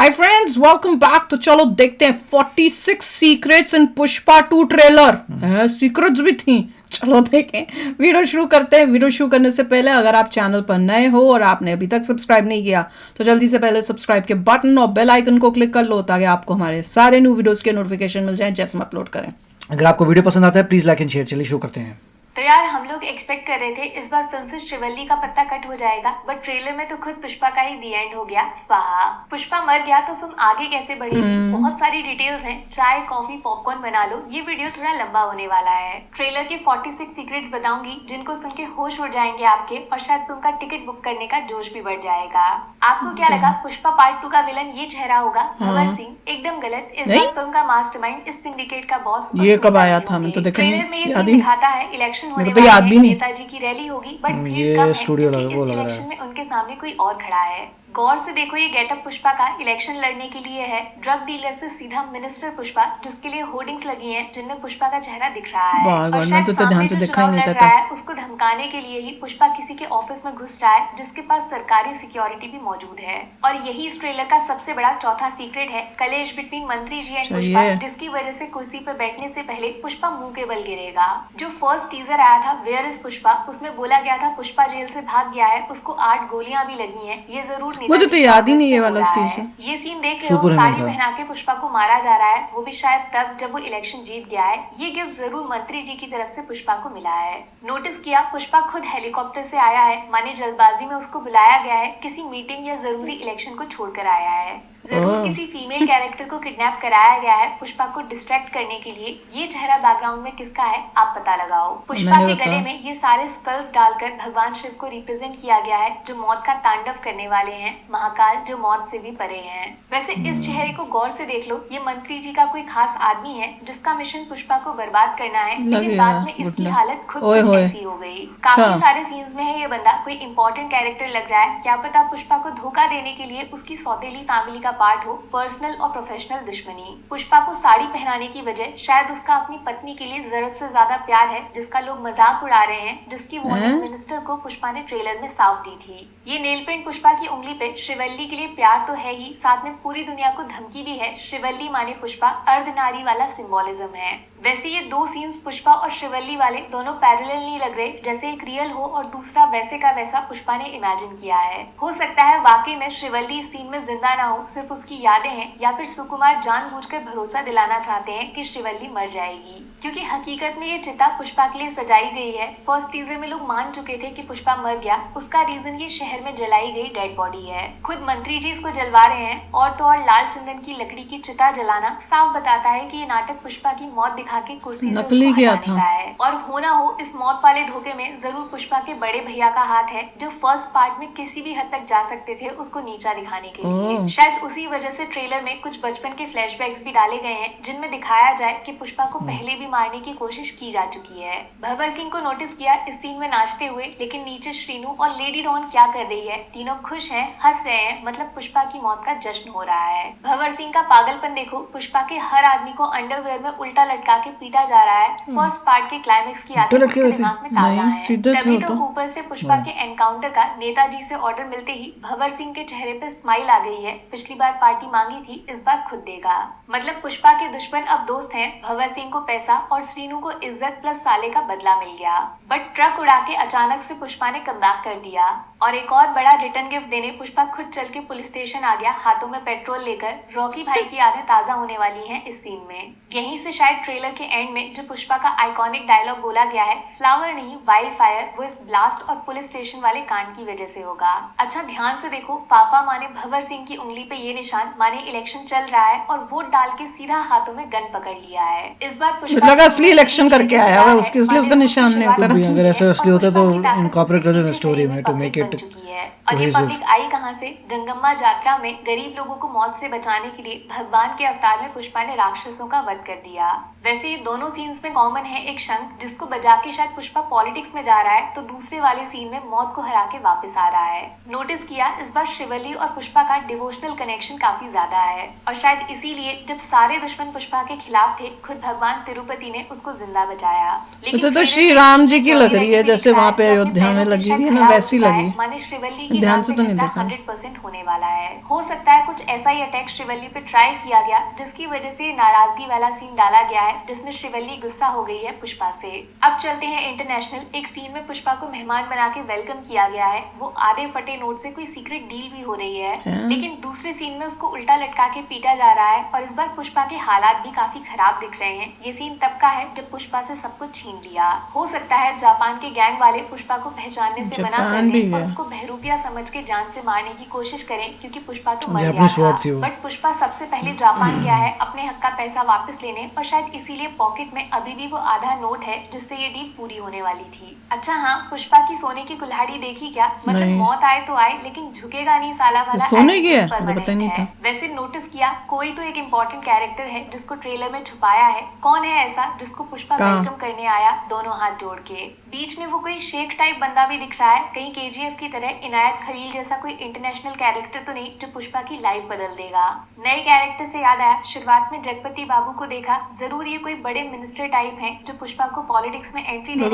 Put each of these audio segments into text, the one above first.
Hi friends, welcome back. तो चलो देखते हैं 46 सीक्रेट्स इन पुष्पा 2 ट्रेलर है। सीक्रेट्स भी थी। चलो देखें, वीडियो शुरू करते हैं। वीडियो शुरू करने से पहले अगर आप चैनल पर नए हो और आपने अभी तक सब्सक्राइब नहीं किया तो जल्दी से पहले सब्सक्राइब के बटन और बेल आइकन को क्लिक कर लो ताकि आपको हमारे सारे न्यू वीडियोस के नोटिफिकेशन मिल जाएं जैसे हम अपलोड करें। अगर आपको वीडियो पसंद आता है प्लीज लाइक एंड शेयर। चलिए शुरू करते हैं। तो यार हम लोग एक्सपेक्ट कर रहे थे इस बार फिल्म से श्रीवल्ली का पत्ता कट हो जाएगा, बट ट्रेलर में तो खुद पुष्पा का ही दी एंड हो गया। स्वाहा। पुष्पा मर गया तो फिल्म आगे कैसे बढ़ेगी? बहुत सारी डिटेल्स हैं। चाय कॉफी पॉपकॉर्न बना लो, ये वीडियो थोड़ा लंबा होने वाला है। ट्रेलर के 46 सीक्रेट्स बताऊंगी जिनको सुन के होश उड़ जाएंगे आपके, और शायद फिल्म का टिकट बुक करने का जोश भी बढ़ जाएगा। आपको क्या लगा पुष्पा पार्ट 2 का विलन ये चेहरा होगा? भंवर सिंह? एकदम गलत। इस बार फिल्म का मास्टरमाइंड इस सिंडिकेट का बॉस ये कब आया था? मैं तो देखा नहीं। ट्रेलर में ये सीन दिखाता है इलेक्शन होने तो याद भी नहीं। नेताजी की रैली होगी, बट भीड़ ये कम है स्टूडियो क्योंकि वो इस लग रहा इलेक्शन है। में उनके सामने कोई और खड़ा है। गौर से देखो, ये गेटअप पुष्पा का इलेक्शन लड़ने के लिए है। ड्रग डीलर से सीधा मिनिस्टर पुष्पा, जिसके लिए होर्डिंग्स लगी हैं जिनमें पुष्पा का चेहरा दिख रहा है। और शायद तो सामने ध्यान से जो देखा ही चुनाव नहीं लड़ था। रहा है उसको धमकाने के लिए ही पुष्पा किसी के ऑफिस में घुस रहा है जिसके पास सरकारी सिक्योरिटी भी मौजूद है। और यही इस ट्रेलर का सबसे बड़ा चौथा सीक्रेट है, कलेश बिटवीन मंत्री जी एंड पुष्पा, जिसकी वजह से कुर्सी पर बैठने से पहले पुष्पा मुंह के बल गिरेगा। जो फर्स्ट टीजर आया था वेयर इज पुष्पा, उसमें बोला गया था पुष्पा जेल से भाग गया है, उसको 8 गोलियां भी लगी हैं। ये जरूर मुझे तो याद ही नहीं है वाला स्टेज। ये सीन देख रहे हो, साड़ी पहना के पुष्पा को मारा जा रहा है, वो भी शायद तब जब वो इलेक्शन जीत गया है। ये गिफ्ट जरूर मंत्री जी की तरफ से पुष्पा को मिला है। नोटिस किया पुष्पा खुद हेलीकॉप्टर से आया है, माने जल्दबाजी में उसको बुलाया गया है, किसी मीटिंग या जरूरी इलेक्शन को छोड़कर आया है। जरूर किसी फीमेल कैरेक्टर को किडनैप कराया गया है पुष्पा को डिस्ट्रैक्ट करने के लिए। ये चेहरा बैकग्राउंड में किसका है आप पता लगाओ। पुष्पा के गले में ये सारे स्कल्स डालकर भगवान शिव को रिप्रेजेंट किया गया है, जो मौत का तांडव करने वाले हैं, महाकाल, जो मौत से भी परे हैं। वैसे इस चेहरे को गौर से देख लो, ये मंत्री जी का कोई खास आदमी है जिसका मिशन पुष्पा को बर्बाद करना है, लेकिन बाद में इसकी हालत खुद कुछ ऐसी हो गई। काफी सारे सीन्स में है ये बंदा कोई इंपॉर्टेंट कैरेक्टर लग रहा है। क्या पता पुष्पा को धोखा देने के लिए उसकी सौतेली फैमिली का पार्ट हो, पर्सनल और प्रोफेशनल दुश्मनी। पुष्पा को साड़ी पहनाने की वजह शायद उसका अपनी पत्नी के लिए जरूरत से ज्यादा प्यार है, जिसका लोग मजाक उड़ा रहे हैं, जिसकी वार्निंग मिनिस्टर को पुष्पा ने ट्रेलर में साफ दी थी। ये नेल पेंट पुष्पा की उंगली पे श्रीवल्ली के लिए प्यार तो है ही, साथ में पूरी दुनिया को धमकी भी है। श्रीवल्ली माने पुष्पा, अर्धनारी वाला सिंबोलिज्म है। वैसे ये दो सीन्स पुष्पा और श्रीवल्ली वाले दोनों पैरेलल नहीं लग रहे, जैसे एक रियल हो और दूसरा वैसे का वैसा पुष्पा ने इमेजिन किया है। हो सकता है वाकई में श्रीवल्ली इस सीन में जिंदा ना हो, सिर्फ उसकी यादें हैं, या फिर सुकुमार जानबूझकर भरोसा दिलाना चाहते हैं कि श्रीवल्ली मर जाएगी, क्योंकि हकीकत में ये चिता पुष्पा के लिए सजाई गई है। फर्स्ट टीजर में लोग मान चुके थे कि पुष्पा मर गया, उसका रीजन ये शहर में जलाई गई डेड बॉडी है। खुद मंत्री जी इसको जलवा रहे हैं, और तो और लाल चंदन की लकड़ी की चिता जलाना साफ बताता है कि ये नाटक पुष्पा की मौत दिखा के कुर्सी से नकली किया था। है। और होना हो इस मौत वाले धोखे में जरूर पुष्पा के बड़े भैया का हाथ है, जो फर्स्ट पार्ट में किसी भी हद तक जा सकते थे उसको नीचा दिखाने के लिए। शायद उसी वजह से ट्रेलर में कुछ बचपन के फ्लैशबैक्स भी डाले गए हैं, जिनमें दिखाया जाए कि पुष्पा को पहले भी मारने की कोशिश की जा चुकी है। भंवर सिंह को नोटिस किया इस सीन में नाचते हुए, लेकिन नीचे श्रीनू और लेडी डॉन क्या कर रही है? तीनों खुश हैं, हंस रहे हैं, मतलब पुष्पा की मौत का जश्न हो रहा है। भंवर सिंह का पागलपन देखो, पुष्पा के हर आदमी को अंडरवेयर में उल्टा लटका के पीटा जा रहा है। फर्स्ट पार्ट के क्लाइमेक्स की यादें उसके दिमाग में ताजा है। तभी तो ऊपर से पुष्पा के एनकाउंटर का नेताजी से ऑर्डर मिलते ही भंवर सिंह के चेहरे पे स्माइल आ गई है। पिछली बार पार्टी मांगी थी, इस बार खुद देगा। मतलब पुष्पा के दुश्मन अब दोस्त हैं। भंवर सिंह को पैसा और श्रीनू को इज्जत प्लस साले का बदला मिल गया, बट ट्रक उड़ा के अचानक से पुष्पा ने कमबैक कर दिया। और एक और बड़ा रिटर्न गिफ्ट देने पुष्पा खुद चल के पुलिस स्टेशन आ गया, हाथों में पेट्रोल लेकर। रॉकी भाई की यादें ताजा होने वाली हैं इस सीन में। यहीं से शायद ट्रेलर के एंड में जो पुष्पा का आइकॉनिक डायलॉग बोला गया है, फ्लावर नहीं वाइल्ड फायर, वो इस ब्लास्ट और पुलिस स्टेशन वाले कांड की वजह से होगा। अच्छा ध्यान से देखो, पापा माने भंवर सिंह की उंगली पे ये निशान, माने इलेक्शन चल रहा है और वोट डाल के सीधा हाथों में गन पकड़ लिया है। इस बार पुष्पा असली इलेक्शन करके आया है, उसके इसलिए उसका निशान नहीं होता। अगर ऐसा असली होता तो इनकॉर्पोरेट कर देना स्टोरी में टू मेक इट। और ये पब्लिक आई कहाँ से? गंगम्मा यात्रा में गरीब लोगों को मौत से बचाने के लिए भगवान के अवतार में पुष्पा ने राक्षसों का वध कर दिया। वैसे ये दोनों सीन्स में कॉमन है एक शंख जिसको बजा के शायद पुष्पा पॉलिटिक्स में जा रहा है, तो दूसरे वाले सीन में मौत को हरा के वापस आ रहा है। नोटिस किया इस बार शिवल्ली और पुष्पा का डिवोशनल कनेक्शन काफी ज्यादा है और शायद इसीलिए जब सारे दुश्मन पुष्पा के खिलाफ थे, खुद भगवान तिरुपति ने उसको जिंदा बचाया। लेकिन तो श्री राम जी की लग रही है जैसे वहाँ पे अयोध्या में लगी हुई है ना, वैसी लगी। माने शिवल्ली की ध्यान से तो नहीं देखा। 100% होने वाला है। हो सकता है कुछ ऐसा ही अटैक शिवल्ली पे ट्राई किया गया जिसकी वजह से नाराजगी वाला सीन डाला गया है जिसमें शिवल्ली गुस्सा हो गई है पुष्पा से। अब चलते हैं इंटरनेशनल। एक सीन में पुष्पा को मेहमान बना के वेलकम किया गया है। वो आधे फटे नोट से कोई सीक्रेट डील भी हो रही है, लेकिन दूसरे सीन में उसको उल्टा लटका के पीटा जा रहा है और इस बार पुष्पा के हालात भी काफी खराब दिख रहे हैं। ये सीन तब का है जब पुष्पा से सब कुछ छीन लिया। हो सकता है जापान के गैंग वाले पुष्पा को पहचानने से मना कर दें और उसको बहरूपिया समझ के जान से मारने की कोशिश करें क्योंकि पुष्पा तो मर गया था। बट पुष्पा सबसे पहले जापान गया है अपने हक का पैसा वापस लेने और शायद इसीलिए पॉकेट में अभी भी वो आधा नोट है जिससे ये डील पूरी होने वाली थी। अच्छा हाँ, पुष्पा की सोने की कुल्हाड़ी देखी क्या? मतलब मौत आए तो आए लेकिन झुकेगा नहीं साला वाला। सोने की है, पता नहीं था। वैसे नोटिस किया कोई तो एक इम्पोर्टेंट कैरेक्टर है जिसको ट्रेलर में छुपाया है। कौन है ऐसा जिसको पुष्पा वेलकम करने आया दोनों हाथ जोड़ के? बीच में वो कोई शेख टाइप बंदा भी दिख रहा है, कहीं केजीएफ की तरह इनायत खलील जैसा कोई इंटरनेशनल कैरेक्टर तो नहीं जो पुष्पा की लाइफ बदल देगा। नए कैरेक्टर से याद आया, शुरुआत में जगपति बाबू को देखा, जरूर ये कोई बड़े मिनिस्टर टाइप हैं जो पुष्पा को पॉलिटिक्स में एंट्री देने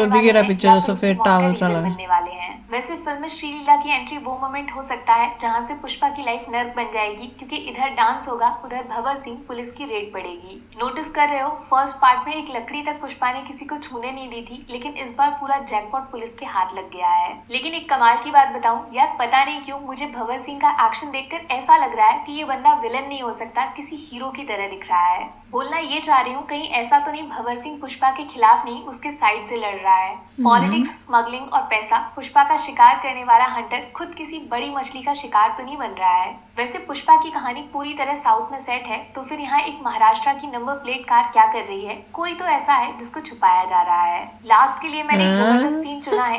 वाले हैं। वैसे फिल्म में श्रीलीला की एंट्री वो मोमेंट हो सकता है जहाँ से पुष्पा की लाइफ नर्क बन जाएगी क्योंकि इधर डांस होगा उधर भंवर सिंह पुलिस की रेड पड़ेगी। नोटिस कर रहे हो फर्स्ट पार्ट में एक लकड़ी तक पुष्पा ने किसी को छूने नहीं दी थी, लेकिन इस बार पूरा जैकपॉट पुलिस के हाथ लग गया है। लेकिन एक कमाल की बात बताऊं यार, पता नहीं क्यों मुझे भंवर सिंह का एक्शन देखकर ऐसा लग रहा है कि ये बंदा विलन नहीं हो सकता, किसी हीरो की तरह दिख रहा है। बोलना ये चाह रही हूँ कहीं ऐसा तो नहीं भंवर सिंह पुष्पा के खिलाफ नहीं उसके साइड से लड़ रहा है। पॉलिटिक्स, स्मगलिंग और पैसा, पुष्पा का शिकार करने वाला हंटर खुद किसी बड़ी मछली का शिकार तो नहीं बन रहा है। वैसे पुष्पा की कहानी पूरी तरह साउथ में सेट है, तो फिर यहाँ एक महाराष्ट्र की नंबर प्लेट कार क्या कर रही है? कोई तो ऐसा है जिसको छुपाया जा रहा है। लास्ट के लिए मैंने एक जबरदस्त सीन चुना है।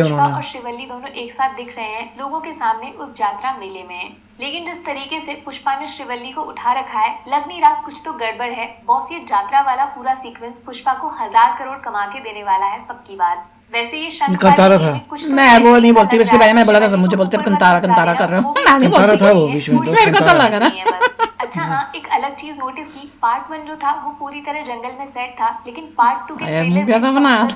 पुष्पा और शिवल्ली दोनों एक साथ दिख रहे हैं लोगों के सामने उस यात्रा मेले में। लेकिन जिस तरीके से पुष्पा ने शिवल्ली को उठा रखा है, लग नहीं रहा कुछ तो गड़बड़ है। बॉस ये यात्रा वाला पूरा सीक्वेंस पुष्पा को 1000 करोड़ कमा के देने वाला है, पक्की बात। वैसे ये कंतारा था, मैं वो नहीं बोलती इसके बारे में बोला था, मुझे बोलते कंतारा कर रहे हो, मैं नहीं बोलती था वो बीच में, मेरे को तो लग रहा। अच्छा हाँ, एक अलग चीज नोटिस की, पार्ट 1 जो था वो पूरी तरह जंगल में सेट था, लेकिन पार्ट 2 के ट्रेलर में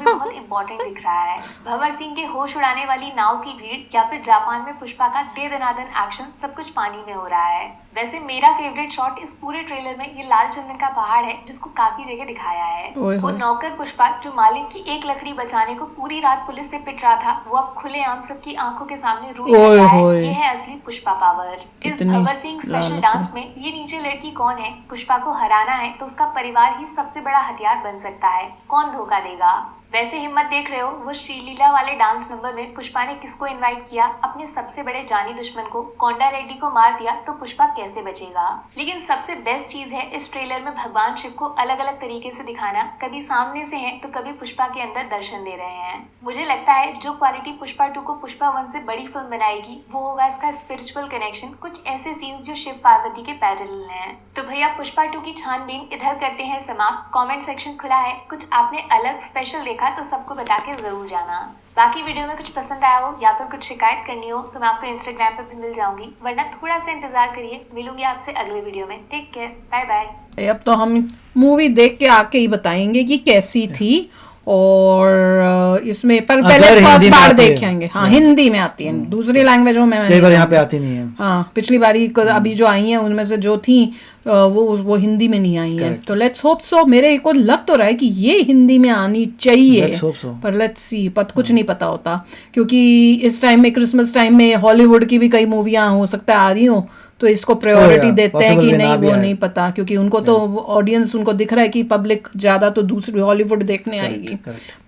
बहुत इम्पोर्टेंट दिख रहा है। भंवर सिंह के होश उड़ाने वाली नाव की भीड़ या फिर जापान में पुष्पा का दे दनादन एक्शन, सब कुछ पानी में हो रहा है। वैसे मेरा फेवरेट शॉट इस पूरे ट्रेलर में ये लाल चंदन का पहाड़ है जिसको काफी जगह दिखाया है। वो नौकर पुष्पा जो मालिक की एक लकड़ी बचाने को पूरी रात पुलिस से पिट रहा था, वो अब खुलेआम सबकी आंखों के सामने रूठ रहा है। ये है असली पुष्पा पावर। इस भंवर सिंह स्पेशल डांस में ये नीचे लड़की कौन है? पुष्पा को हराना है तो उसका परिवार ही सबसे बड़ा हथियार बन सकता है। कौन धोखा देगा? वैसे हिम्मत देख रहे हो, वो श्रीलीला वाले डांस नंबर में पुष्पा ने किसको इनवाइट किया? अपने सबसे बड़े जानी दुश्मन को। कोंडा रेड्डी को मार दिया तो पुष्पा कैसे बचेगा? लेकिन सबसे बेस्ट चीज है इस ट्रेलर में भगवान शिव को अलग अलग तरीके से दिखाना, कभी सामने से है तो कभी पुष्पा के अंदर दर्शन दे रहे हैं। मुझे लगता है जो क्वालिटी पुष्पा 2 को पुष्पा 1 से बड़ी फिल्म बनाएगी वो होगा इसका स्पिरिचुअल कनेक्शन, कुछ ऐसे सीन्स जो शिव पार्वती के पैरेलल हैं। तो भैया पुष्पा 2 की छानबीन इधर करते हैं समाप्त। कमेंट सेक्शन खुला है, कुछ आपने अलग स्पेशल देखा तो सबको बता के जरूर जाना। बाकी वीडियो में कुछ पसंद आया हो या फिर कुछ शिकायत करनी हो तो मैं आपको इंस्टाग्राम पे भी मिल जाऊंगी, वरना थोड़ा सा इंतजार करिए। मिलूंगी आपसे अगले वीडियो में। Take care, bye bye. अब तो हम मूवी देख के आके ही बताएंगे कि कैसी थी, और इसमें पर पहले फर्स्ट बार देखेंगे। हाँ, हिंदी में आती है, दूसरी लैंग्वेजों में यहाँ पे आती नहीं है। हाँ, पिछली बारी अभी जो आई हैं उनमें से जो थी वो हिंदी में नहीं आई है, तो लेट्स होप सो। मेरे को लग तो रहा है कि ये हिंदी में आनी चाहिए, पर लेट्स सी, कुछ नहीं पता होता, क्योंकि इस टाइम में क्रिसमस टाइम में हॉलीवुड की भी कई मूवियाँ हो सकता है आ रही हो, तो इसको प्रायोरिटी देते हैं कि नहीं, वो नहीं पता, क्योंकि उनको तो ऑडियंस उनको दिख रहा है कि पब्लिक ज्यादा तो दूसरी हॉलीवुड देखने आएगी।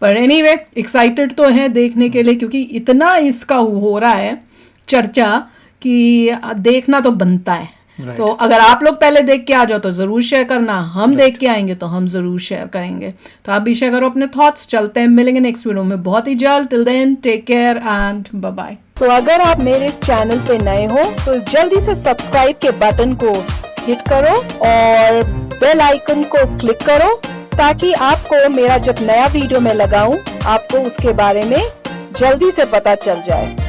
पर एनीवे एक्साइटेड तो है देखने के लिए, क्योंकि इतना इसका हो रहा है चर्चा कि देखना तो बनता है। तो अगर आप लोग पहले देख के आ जाओ तो जरूर शेयर करना, हम देख के आएंगे तो हम जरूर शेयर करेंगे। तो आप भी शेयर करो अपने थॉट्स। चलते हैं, मिलेंगे नेक्स्ट वीडियो में बहुत ही जल्द। Till then take care and bye bye. तो अगर आप मेरे इस चैनल पे नए हो तो जल्दी से सब्सक्राइब के बटन को हिट करो और बेल आइकन को क्लिक करो ताकि आपको मेरा जब नया वीडियो मैं लगाऊं आपको उसके बारे में जल्दी से पता चल जाए।